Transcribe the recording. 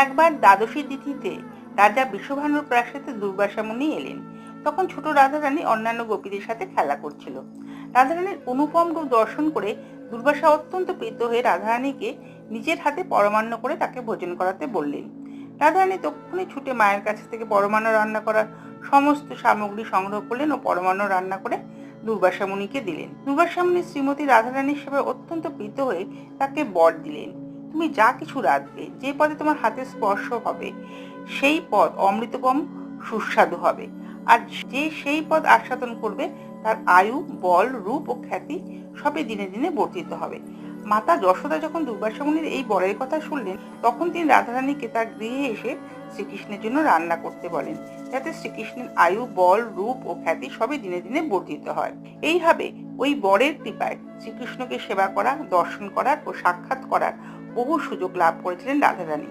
একবার দ্বাদশী তিথিতে রাজা বিষভানুর প্রাসাদে দুর্বাসা মুনি এলেন। তখন ছোট রাধারানী অন্যান্য গোপীদের সাথে খেলা করছিল। রাধারানীর অনুপম রূপ দর্শন করে দুর্বাসা অত্যন্ত প্রীত হয়ে রাধারানীকে নিজের হাতে পরমান্ন করে তাকে ভোজন করাতে বললেন। রাধারানী তক্ষুনি ছুটে মায়ের কাছ থেকে পরমান্ন রান্না করার সমস্ত সামগ্রী সংগ্রহ করলেন ও পরমান্ন রান্না করে দুর্বাসা মুনিকে দিলেন। দুর্বাসা মুনি শ্রীমতী রাধারানীর সেবায় অত্যন্ত প্রীত হয়ে তাকে বর দিলেন, তুমি যা কিছু রাঁধবে, যে পদে তোমার হাতে স্পর্শ হবে সেই পদ অমৃতপম সুস্বাদু হবে, আর যে সেই পদ আস্বাদন করবে তার আয়ু, বল, রূপ ও খ্যাতি সবই দিনে দিনে বর্ধিত হবে। মাতা যশোদা যখন দুর্বাসা মুনির এই বরের কথা শুনলেন, তখন তিনি রাধারানীকে তার গৃহে এসে শ্রীকৃষ্ণের জন্য রান্না করতে বলেন, যাতে শ্রীকৃষ্ণের আয়ু, বল, রূপ ও খ্যাতি সবই দিনে দিনে বর্ধিত হয়। এইভাবে ওই বরের কৃপায় শ্রীকৃষ্ণকে সেবা করা, দর্শন করার ও সাক্ষাৎ করার বহু সুযোগ লাভ করেছিলেন রাধারানী।